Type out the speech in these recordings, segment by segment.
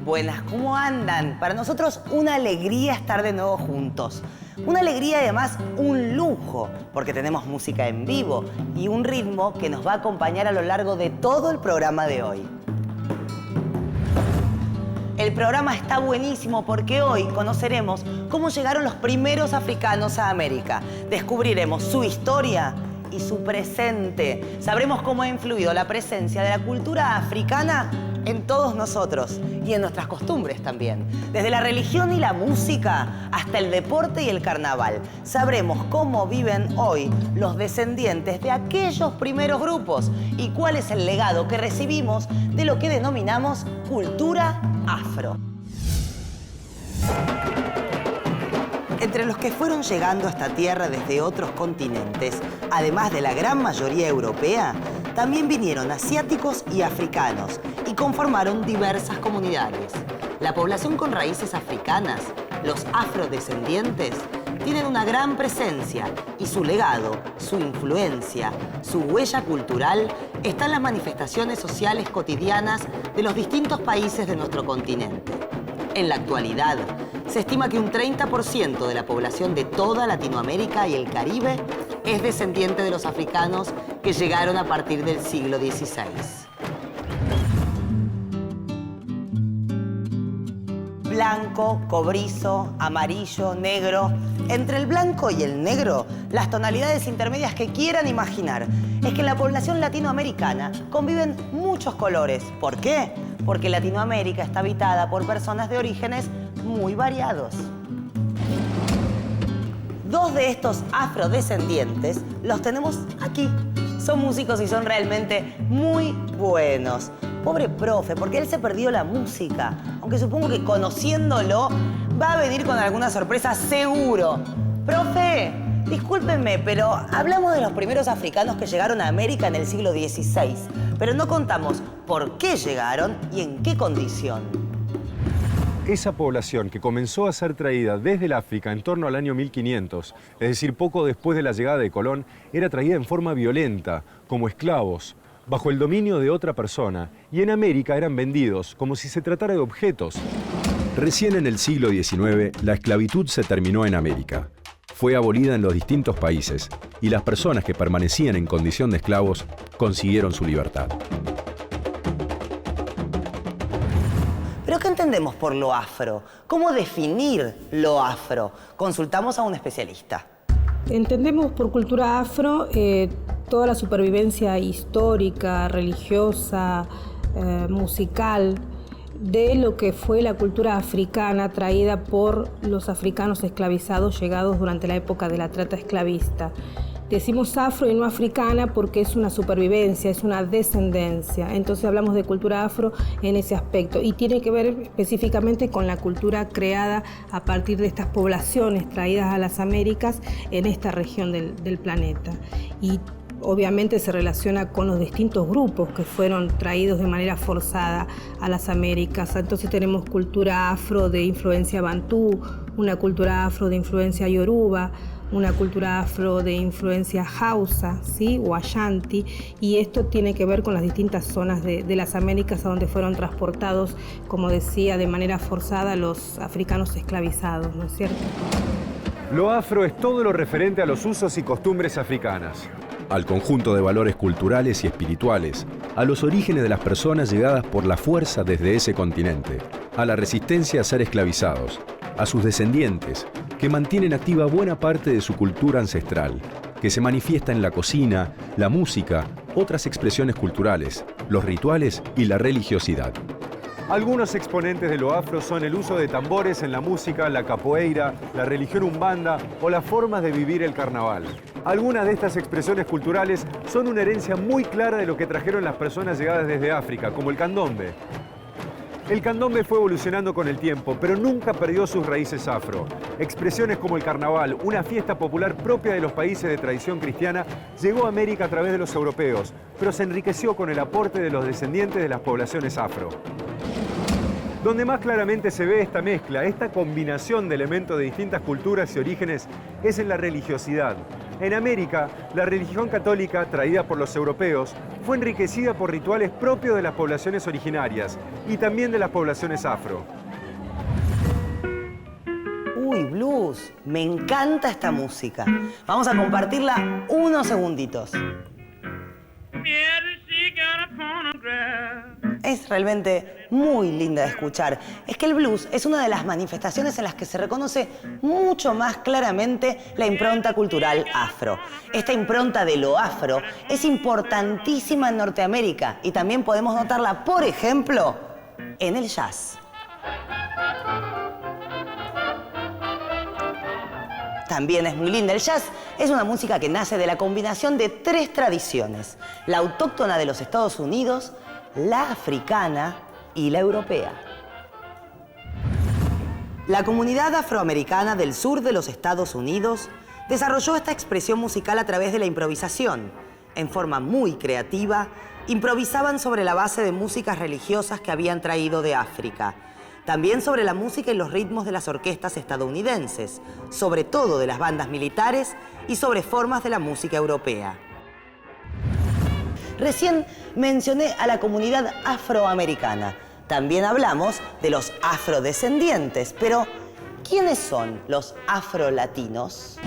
Buenas, ¿cómo andan? Para nosotros una alegría estar de nuevo juntos. Una alegría y además un lujo, porque tenemos música en vivo y un ritmo que nos va a acompañar a lo largo de todo el programa de hoy. El programa está buenísimo porque hoy conoceremos cómo llegaron los primeros africanos a América. Descubriremos su historia y su presente. Sabremos cómo ha influido la presencia de la cultura africana en todos nosotros y en nuestras costumbres también. Desde la religión y la música hasta el deporte y el carnaval. Sabremos cómo viven hoy los descendientes de aquellos primeros grupos y cuál es el legado que recibimos de lo que denominamos cultura afro. Entre los que fueron llegando a esta tierra desde otros continentes, además de la gran mayoría europea, también vinieron asiáticos y africanos y conformaron diversas comunidades. La población con raíces africanas, los afrodescendientes, tienen una gran presencia y su legado, su influencia, su huella cultural está en las manifestaciones sociales cotidianas de los distintos países de nuestro continente. En la actualidad, se estima que un 30% de la población de toda Latinoamérica y el Caribe es descendiente de los africanos que llegaron a partir del siglo XVI. Blanco, cobrizo, amarillo, negro. Entre el blanco y el negro, las tonalidades intermedias que quieran imaginar. Es que en la población latinoamericana conviven muchos colores. ¿Por qué? Porque Latinoamérica está habitada por personas de orígenes muy variados. Dos de estos afrodescendientes los tenemos aquí. Son músicos y son realmente muy buenos. Pobre profe, porque él se perdió la música. Aunque supongo que conociéndolo va a venir con alguna sorpresa seguro. Profe, discúlpenme, pero hablamos de los primeros africanos que llegaron a América en el siglo XVI. Pero no contamos por qué llegaron y en qué condición. Esa población que comenzó a ser traída desde el África en torno al año 1500, es decir, poco después de la llegada de Colón, era traída en forma violenta, como esclavos, bajo el dominio de otra persona, y en América eran vendidos como si se tratara de objetos. Recién en el siglo XIX, la esclavitud se terminó en América. Fue abolida en los distintos países, y las personas que permanecían en condición de esclavos consiguieron su libertad. ¿Pero qué entendemos por lo afro? ¿Cómo definir lo afro? Consultamos a un especialista. Entendemos por cultura afro toda la supervivencia histórica, religiosa, musical de lo que fue la cultura africana traída por los africanos esclavizados llegados durante la época de la trata esclavista. Decimos afro y no africana porque es una supervivencia, es una descendencia. Entonces hablamos de cultura afro en ese aspecto y tiene que ver específicamente con la cultura creada a partir de estas poblaciones traídas a las Américas en esta región del planeta. Y obviamente se relaciona con los distintos grupos que fueron traídos de manera forzada a las Américas. Entonces tenemos cultura afro de influencia bantú, una cultura afro de influencia yoruba, una cultura afro de influencia hausa, ¿sí? O ashanti, y esto tiene que ver con las distintas zonas de las Américas a donde fueron transportados, como decía, de manera forzada los africanos esclavizados, ¿no es cierto? Lo afro es todo lo referente a los usos y costumbres africanas. Al conjunto de valores culturales y espirituales, a los orígenes de las personas llegadas por la fuerza desde ese continente, a la resistencia a ser esclavizados, a sus descendientes, que mantienen activa buena parte de su cultura ancestral, que se manifiesta en la cocina, la música, otras expresiones culturales, los rituales y la religiosidad. Algunos exponentes de lo afro son el uso de tambores en la música, la capoeira, la religión umbanda o las formas de vivir el carnaval. Algunas de estas expresiones culturales son una herencia muy clara de lo que trajeron las personas llegadas desde África, como el candombe. El candombe fue evolucionando con el tiempo, pero nunca perdió sus raíces afro. Expresiones como el carnaval, una fiesta popular propia de los países de tradición cristiana, llegó a América a través de los europeos, pero se enriqueció con el aporte de los descendientes de las poblaciones afro. Donde más claramente se ve esta mezcla, esta combinación de elementos de distintas culturas y orígenes, es en la religiosidad. En América, la religión católica, traída por los europeos, fue enriquecida por rituales propios de las poblaciones originarias y también de las poblaciones afro. Uy, blues, me encanta esta música. Vamos a compartirla unos segunditos. Es realmente muy linda de escuchar. Es que el blues es una de las manifestaciones en las que se reconoce mucho más claramente la impronta cultural afro. Esta impronta de lo afro es importantísima en Norteamérica y también podemos notarla, por ejemplo, en el jazz. También es muy linda. El jazz es una música que nace de la combinación de tres tradiciones: la autóctona de los Estados Unidos, la africana y la europea. La comunidad afroamericana del sur de los Estados Unidos desarrolló esta expresión musical a través de la improvisación. En forma muy creativa, improvisaban sobre la base de músicas religiosas que habían traído de África. También sobre la música y los ritmos de las orquestas estadounidenses, sobre todo de las bandas militares y sobre formas de la música europea. Recién mencioné a la comunidad afroamericana. También hablamos de los afrodescendientes, pero ¿quiénes son los afrolatinos?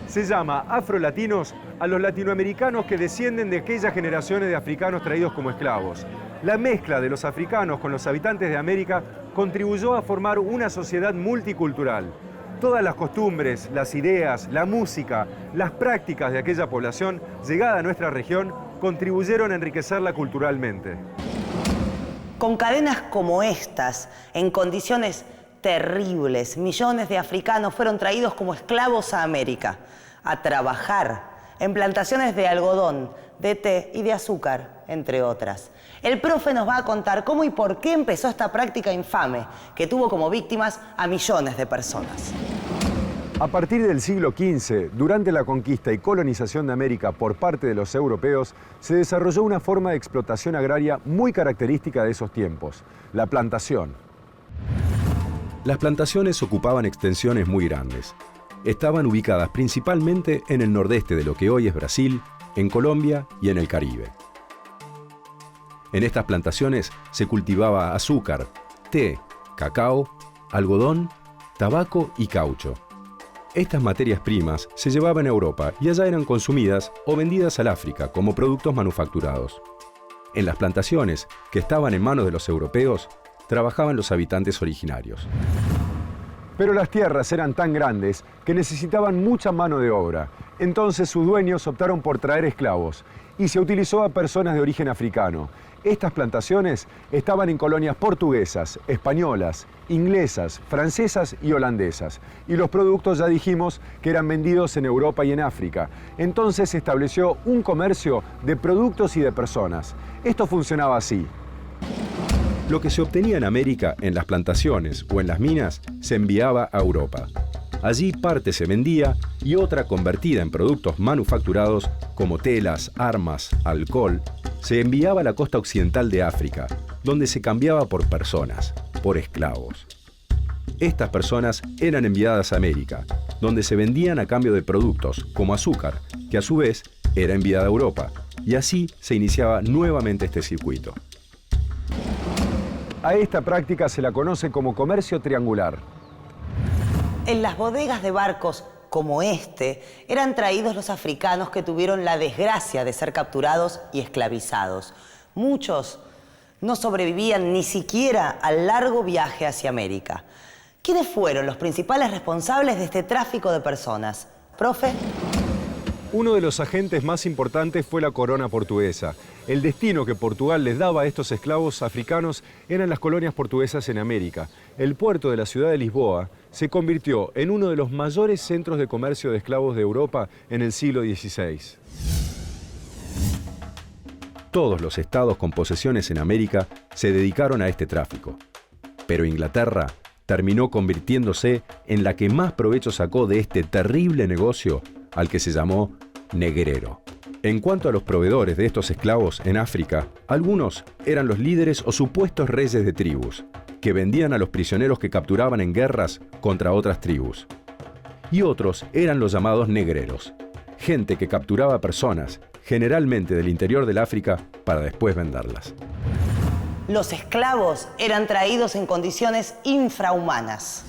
Se llama afrolatinos a los latinoamericanos que descienden de aquellas generaciones de africanos traídos como esclavos. La mezcla de los africanos con los habitantes de América contribuyó a formar una sociedad multicultural. Todas las costumbres, las ideas, la música, las prácticas de aquella población llegada a nuestra región contribuyeron a enriquecerla culturalmente. Con cadenas como estas, en condiciones terribles, millones de africanos fueron traídos como esclavos a América, a trabajar en plantaciones de algodón, de té y de azúcar, entre otras. El profe nos va a contar cómo y por qué empezó esta práctica infame que tuvo como víctimas a millones de personas. A partir del siglo XV, durante la conquista y colonización de América por parte de los europeos, se desarrolló una forma de explotación agraria muy característica de esos tiempos: la plantación. Las plantaciones ocupaban extensiones muy grandes. Estaban ubicadas principalmente en el nordeste de lo que hoy es Brasil, en Colombia y en el Caribe. En estas plantaciones se cultivaba azúcar, té, cacao, algodón, tabaco y caucho. Estas materias primas se llevaban a Europa y allá eran consumidas o vendidas al África como productos manufacturados. En las plantaciones, que estaban en manos de los europeos, trabajaban los habitantes originarios. Pero las tierras eran tan grandes que necesitaban mucha mano de obra. Entonces sus dueños optaron por traer esclavos y se utilizó a personas de origen africano. Estas plantaciones estaban en colonias portuguesas, españolas, inglesas, francesas y holandesas. Y los productos ya dijimos que eran vendidos en Europa y en África. Entonces se estableció un comercio de productos y de personas. Esto funcionaba así. Lo que se obtenía en América, en las plantaciones o en las minas, se enviaba a Europa. Allí parte se vendía y otra, convertida en productos manufacturados como telas, armas, alcohol, se enviaba a la costa occidental de África, donde se cambiaba por personas, por esclavos. Estas personas eran enviadas a América, donde se vendían a cambio de productos como azúcar, que a su vez era enviada a Europa, y así se iniciaba nuevamente este circuito. A esta práctica se la conoce como comercio triangular. En las bodegas de barcos como este, eran traídos los africanos que tuvieron la desgracia de ser capturados y esclavizados. Muchos no sobrevivían ni siquiera al largo viaje hacia América. ¿Quiénes fueron los principales responsables de este tráfico de personas? ¿Profe? Uno de los agentes más importantes fue la corona portuguesa. El destino que Portugal les daba a estos esclavos africanos eran las colonias portuguesas en América. El puerto de la ciudad de Lisboa se convirtió en uno de los mayores centros de comercio de esclavos de Europa en el siglo XVI. Todos los estados con posesiones en América se dedicaron a este tráfico. Pero Inglaterra terminó convirtiéndose en la que más provecho sacó de este terrible negocio, al que se llamó negrero. En cuanto a los proveedores de estos esclavos en África, algunos eran los líderes o supuestos reyes de tribus, que vendían a los prisioneros que capturaban en guerras contra otras tribus. y otros eran los llamados negreros, gente que capturaba personas, generalmente del interior del África, para después venderlas. Los esclavos eran traídos en condiciones infrahumanas.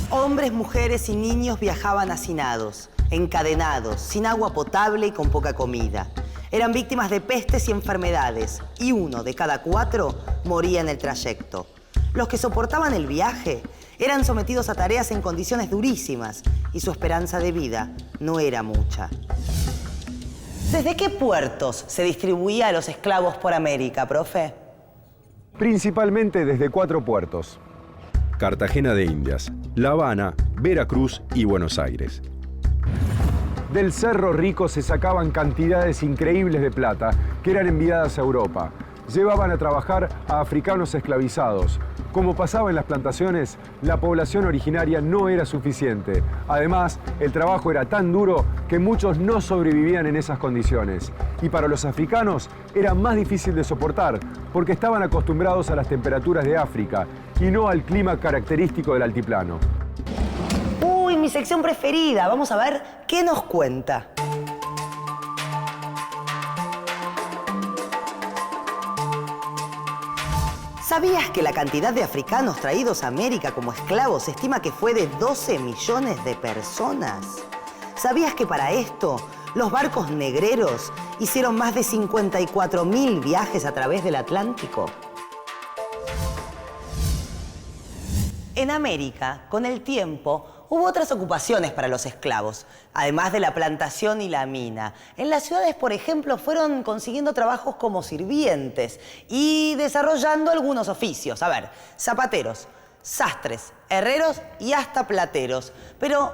Hombres, mujeres y niños viajaban hacinados, encadenados, sin agua potable y con poca comida. Eran víctimas de pestes y enfermedades, y 1 de cada 4 moría en el trayecto. Los que soportaban el viaje eran sometidos a tareas en condiciones durísimas, y su esperanza de vida no era mucha. ¿Desde qué puertos se distribuía a los esclavos por América, profe? Principalmente desde 4 puertos. Cartagena de Indias, La Habana, Veracruz y Buenos Aires. Del Cerro Rico se sacaban cantidades increíbles de plata que eran enviadas a Europa. Llevaban a trabajar a africanos esclavizados. Como pasaba en las plantaciones, la población originaria no era suficiente. Además, el trabajo era tan duro que muchos no sobrevivían en esas condiciones. Y para los africanos era más difícil de soportar, porque estaban acostumbrados a las temperaturas de África y no al clima característico del altiplano. ¡Uy, mi sección preferida! Vamos a ver qué nos cuenta. ¿Sabías que la cantidad de africanos traídos a América como esclavos se estima que fue de 12 millones de personas? ¿Sabías que para esto los barcos negreros hicieron más de 54.000 viajes a través del Atlántico? En América, con el tiempo, hubo otras ocupaciones para los esclavos, además de la plantación y la mina. En las ciudades, por ejemplo, fueron consiguiendo trabajos como sirvientes y desarrollando algunos oficios. A ver, zapateros, sastres, herreros y hasta plateros. Pero,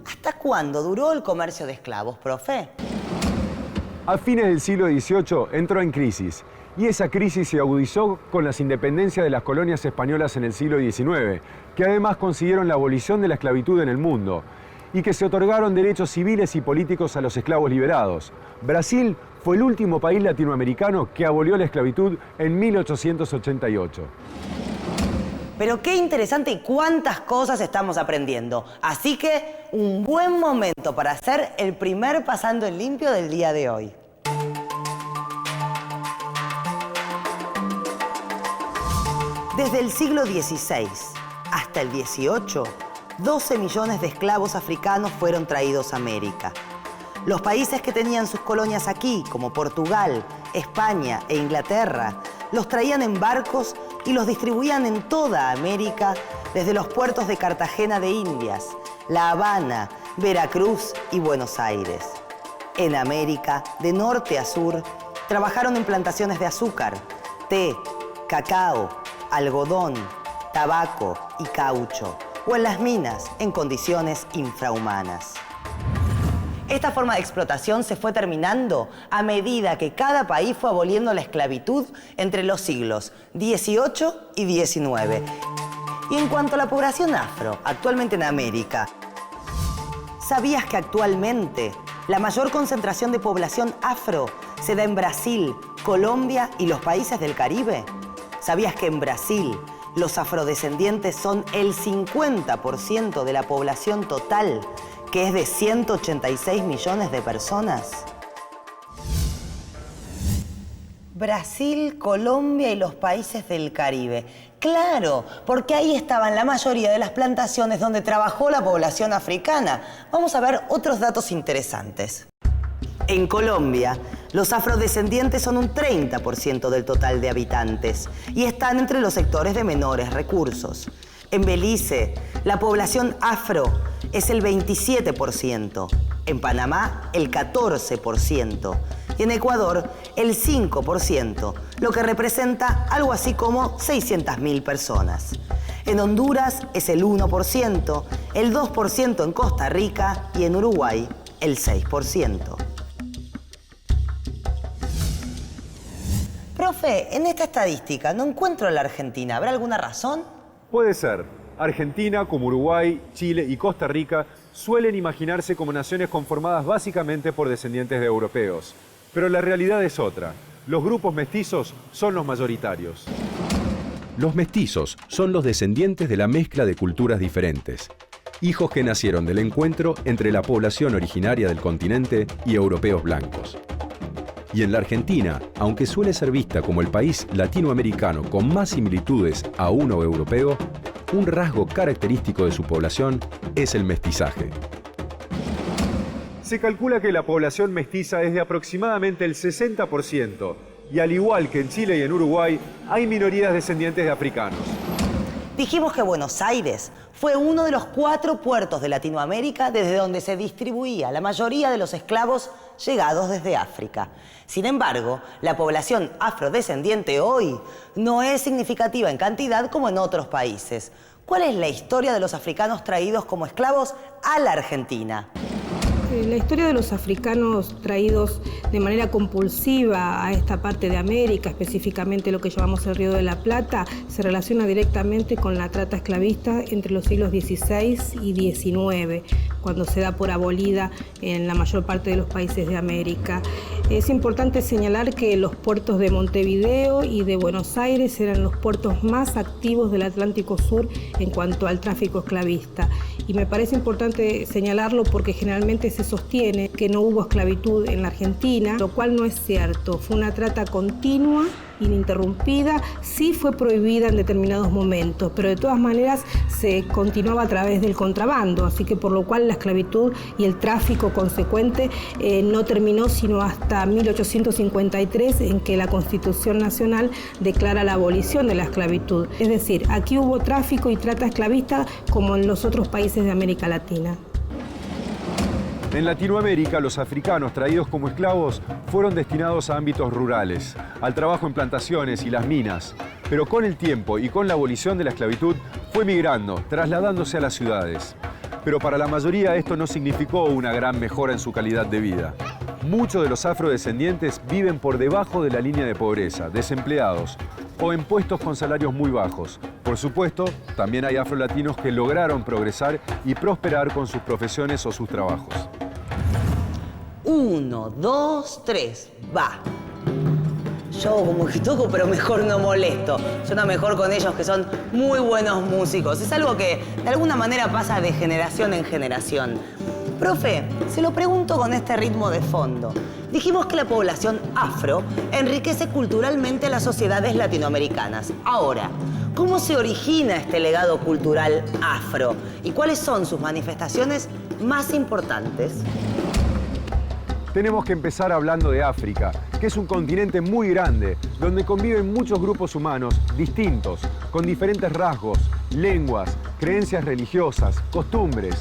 ¿hasta cuándo duró el comercio de esclavos, profe? A fines del siglo XVIII entró en crisis. Y esa crisis se agudizó con las independencias de las colonias españolas en el siglo XIX, que además consiguieron la abolición de la esclavitud en el mundo y que se otorgaron derechos civiles y políticos a los esclavos liberados. Brasil fue el último país latinoamericano que abolió la esclavitud en 1888. Pero qué interesante y cuántas cosas estamos aprendiendo. Así que un buen momento para hacer el primer pasando en limpio del día de hoy. Desde el siglo XVI hasta el XVIII, 12 millones de esclavos africanos fueron traídos a América. Los países que tenían sus colonias aquí, como Portugal, España e Inglaterra, los traían en barcos y los distribuían en toda América desde los puertos de Cartagena de Indias, La Habana, Veracruz y Buenos Aires. En América, de norte a sur, trabajaron en plantaciones de azúcar, té, cacao, algodón, tabaco y caucho, o en las minas en condiciones infrahumanas. Esta forma de explotación se fue terminando a medida que cada país fue aboliendo la esclavitud entre los siglos XVIII y XIX. Y en cuanto a la población afro, actualmente en América, ¿sabías que actualmente la mayor concentración de población afro se da en Brasil, Colombia y los países del Caribe? ¿Sabías que en Brasil los afrodescendientes son el 50% de la población total, que es de 186 millones de personas? Brasil, Colombia y los países del Caribe. Claro, porque ahí estaban la mayoría de las plantaciones donde trabajó la población africana. Vamos a ver otros datos interesantes. En Colombia, los afrodescendientes son un 30% del total de habitantes y están entre los sectores de menores recursos. En Belice, la población afro es el 27%, en Panamá el 14% y en Ecuador el 5%, lo que representa algo así como 600.000 personas. En Honduras es el 1%, el 2% en Costa Rica y en Uruguay el 6%. Profe, en esta estadística no encuentro a la Argentina. ¿Habrá alguna razón? Puede ser. Argentina, como Uruguay, Chile y Costa Rica, suelen imaginarse como naciones conformadas básicamente por descendientes de europeos. Pero la realidad es otra. Los grupos mestizos son los mayoritarios. Los mestizos son los descendientes de la mezcla de culturas diferentes. hijos que nacieron del encuentro entre la población originaria del continente y europeos blancos. Y en la Argentina, aunque suele ser vista como el país latinoamericano con más similitudes a uno europeo, un rasgo característico de su población es el mestizaje. Se calcula que la población mestiza es de aproximadamente el 60%, y al igual que en Chile y en Uruguay, hay minorías descendientes de africanos. Dijimos que Buenos Aires fue uno de los 4 puertos de Latinoamérica desde donde se distribuía la mayoría de los esclavos llegados desde África. Sin embargo, la población afrodescendiente hoy no es significativa en cantidad como en otros países. ¿Cuál es la historia de los africanos traídos como esclavos a la Argentina? La historia de los africanos traídos de manera compulsiva a esta parte de América, específicamente lo que llamamos el Río de la Plata, se relaciona directamente con la trata esclavista entre los siglos XVI y XIX, cuando se da por abolida en la mayor parte de los países de América. Es importante señalar que los puertos de Montevideo y de Buenos Aires eran los puertos más activos del Atlántico Sur en cuanto al tráfico esclavista. Y me parece importante señalarlo porque generalmente se sostiene que no hubo esclavitud en la Argentina, lo cual no es cierto. Fue una trata continua, ininterrumpida, sí fue prohibida en determinados momentos, pero de todas maneras se continuaba a través del contrabando, así que por lo cual la esclavitud y el tráfico consecuente no terminó sino hasta 1853, en que la Constitución Nacional declara la abolición de la esclavitud. Es decir, aquí hubo tráfico y trata esclavista como en los otros países de América Latina. En Latinoamérica, los africanos traídos como esclavos fueron destinados a ámbitos rurales, al trabajo en plantaciones y las minas, pero con el tiempo y con la abolición de la esclavitud fue migrando, trasladándose a las ciudades. Pero para la mayoría esto no significó una gran mejora en su calidad de vida. Muchos de los afrodescendientes viven por debajo de la línea de pobreza, desempleados o en puestos con salarios muy bajos. Por supuesto, también hay afrolatinos que lograron progresar y prosperar con sus profesiones o sus trabajos. 1, 2, 3, va. Yo como que toco, pero mejor no molesto. Suena mejor con ellos, que son muy buenos músicos. Es algo que de alguna manera pasa de generación en generación. Profe, se lo pregunto con este ritmo de fondo. Dijimos que la población afro enriquece culturalmente a las sociedades latinoamericanas. Ahora, ¿cómo se origina este legado cultural afro? ¿Y cuáles son sus manifestaciones más importantes? Tenemos que empezar hablando de África, que es un continente muy grande, donde conviven muchos grupos humanos distintos, con diferentes rasgos, lenguas, creencias religiosas, costumbres.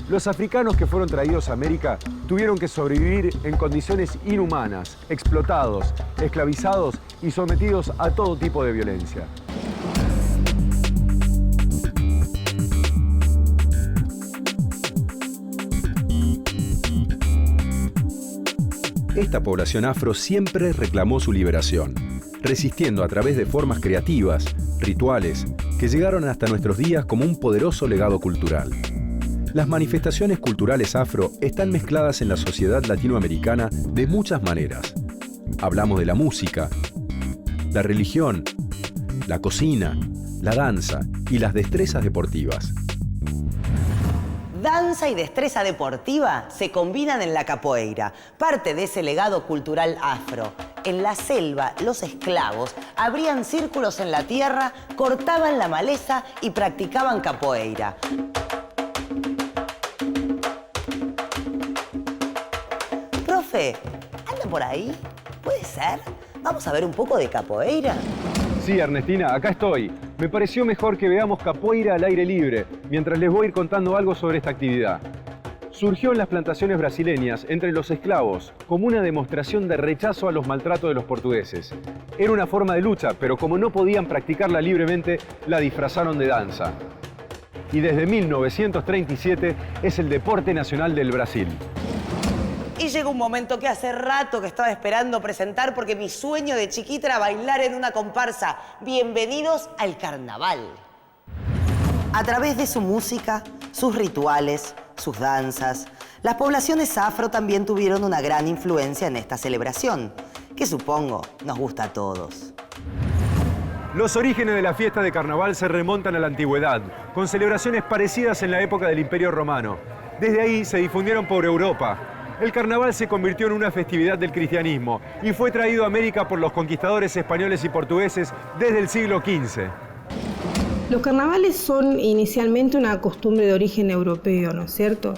Los africanos que fueron traídos a América tuvieron que sobrevivir en condiciones inhumanas, explotados, esclavizados y sometidos a todo tipo de violencia. Esta población afro siempre reclamó su liberación, resistiendo a través de formas creativas, rituales, que llegaron hasta nuestros días como un poderoso legado cultural. Las manifestaciones culturales afro están mezcladas en la sociedad latinoamericana de muchas maneras. Hablamos de la música, la religión, la cocina, la danza y las destrezas deportivas. Danza y destreza deportiva se combinan en la capoeira, parte de ese legado cultural afro. En la selva, los esclavos abrían círculos en la tierra, cortaban la maleza y practicaban capoeira. Profe, ¿anda por ahí? ¿Puede ser? ¿Vamos a ver un poco de capoeira? Sí, Ernestina, acá estoy. Me pareció mejor que veamos capoeira al aire libre, mientras les voy a ir contando algo sobre esta actividad. Surgió en las plantaciones brasileñas entre los esclavos como una demostración de rechazo a los maltratos de los portugueses. Era una forma de lucha, pero como no podían practicarla libremente, la disfrazaron de danza. Y desde 1937 es el deporte nacional del Brasil. Y llega un momento que hace rato que estaba esperando presentar, porque mi sueño de chiquita era bailar en una comparsa. Bienvenidos al carnaval. A través de su música, sus rituales, sus danzas, las poblaciones afro también tuvieron una gran influencia en esta celebración, que supongo nos gusta a todos. Los orígenes de la fiesta de carnaval se remontan a la antigüedad, con celebraciones parecidas en la época del Imperio Romano. Desde ahí se difundieron por Europa. El carnaval se convirtió en una festividad del cristianismo y fue traído a América por los conquistadores españoles y portugueses desde el siglo XV. Los carnavales son inicialmente una costumbre de origen europeo, ¿no es cierto?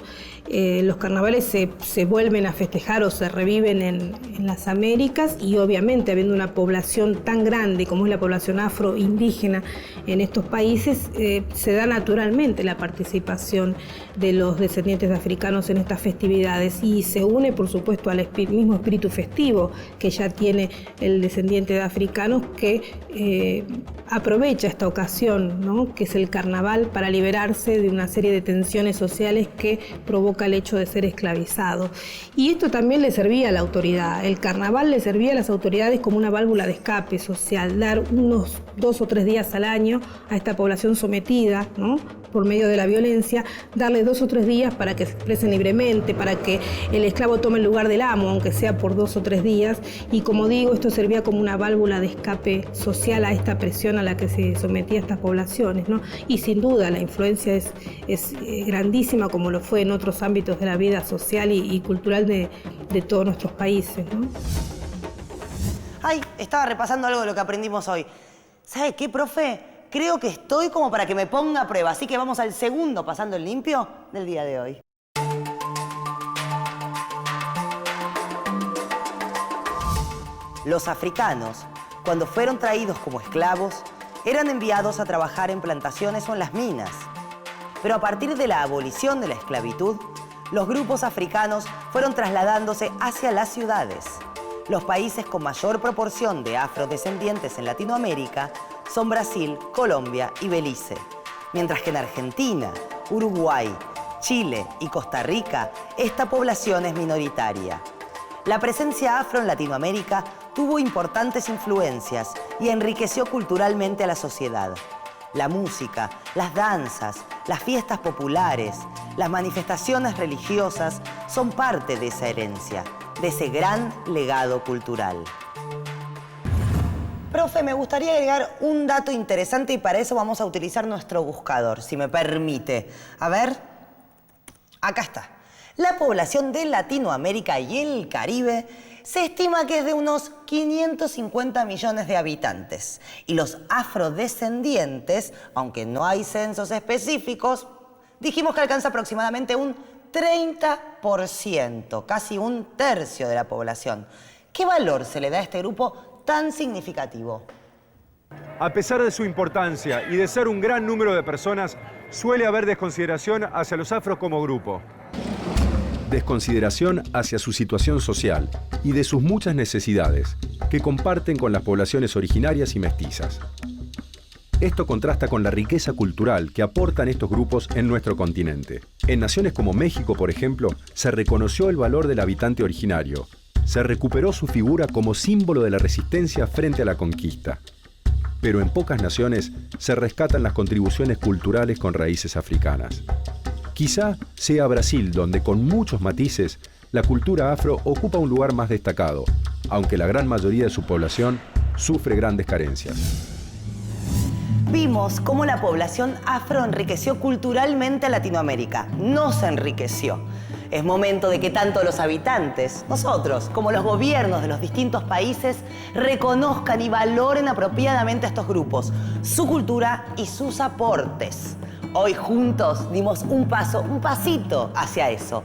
Los carnavales se vuelven a festejar o se reviven en las Américas y obviamente habiendo una población tan grande como es la población afroindígena en estos países, se da naturalmente la participación de los descendientes de africanos en estas festividades y se une por supuesto al mismo espíritu festivo que ya tiene el descendiente de africanos que aprovecha esta ocasión, ¿no? Que es el carnaval para liberarse de una serie de tensiones sociales que provoca el hecho de ser esclavizado. Y esto también le servía a la autoridad. El carnaval le servía a las autoridades como una válvula de escape social, dar unos 2 o 3 días al año a esta población sometida, ¿no? Por medio de la violencia, darle 2 o 3 días para que se expresen libremente, para que el esclavo tome el lugar del amo, aunque sea por 2 o 3 días. Y como digo, esto servía como una válvula de escape social a esta presión a la que se sometía a estas poblaciones, ¿no? Y sin duda la influencia es grandísima, como lo fue en otros ámbitos de la vida social y cultural de todos nuestros países, ¿no? Ay, estaba repasando algo de lo que aprendimos hoy. ¿Sabe qué, profe? Creo que estoy como para que me ponga a prueba, así que vamos al segundo pasando el limpio del día de hoy. Los africanos, cuando fueron traídos como esclavos, eran enviados a trabajar en plantaciones o en las minas. Pero a partir de la abolición de la esclavitud, los grupos africanos fueron trasladándose hacia las ciudades. Los países con mayor proporción de afrodescendientes en Latinoamérica son Brasil, Colombia y Belice, mientras que en Argentina, Uruguay, Chile y Costa Rica, esta población es minoritaria. La presencia afro en Latinoamérica tuvo importantes influencias y enriqueció culturalmente a la sociedad. La música, las danzas, las fiestas populares, las manifestaciones religiosas son parte de esa herencia, de ese gran legado cultural. Profe, me gustaría agregar un dato interesante y para eso vamos a utilizar nuestro buscador, si me permite. A ver, acá está. La población de Latinoamérica y el Caribe se estima que es de unos 550 millones de habitantes. Y los afrodescendientes, aunque no hay censos específicos, dijimos que alcanza aproximadamente un 30%, casi un tercio de la población. ¿Qué valor se le da a este grupo tan significativo? A pesar de su importancia y de ser un gran número de personas, suele haber desconsideración hacia los afros como grupo. Desconsideración hacia su situación social y de sus muchas necesidades que comparten con las poblaciones originarias y mestizas. Esto contrasta con la riqueza cultural que aportan estos grupos en nuestro continente. En naciones como México, por ejemplo, se reconoció el valor del habitante originario. Se recuperó su figura como símbolo de la resistencia frente a la conquista. Pero en pocas naciones se rescatan las contribuciones culturales con raíces africanas. Quizá sea Brasil donde, con muchos matices, la cultura afro ocupa un lugar más destacado, aunque la gran mayoría de su población sufre grandes carencias. Vimos cómo la población afro enriqueció culturalmente a Latinoamérica. Nos enriqueció. Es momento de que tanto los habitantes, nosotros, como los gobiernos de los distintos países reconozcan y valoren apropiadamente a estos grupos, su cultura y sus aportes. Hoy juntos dimos un pasito hacia eso.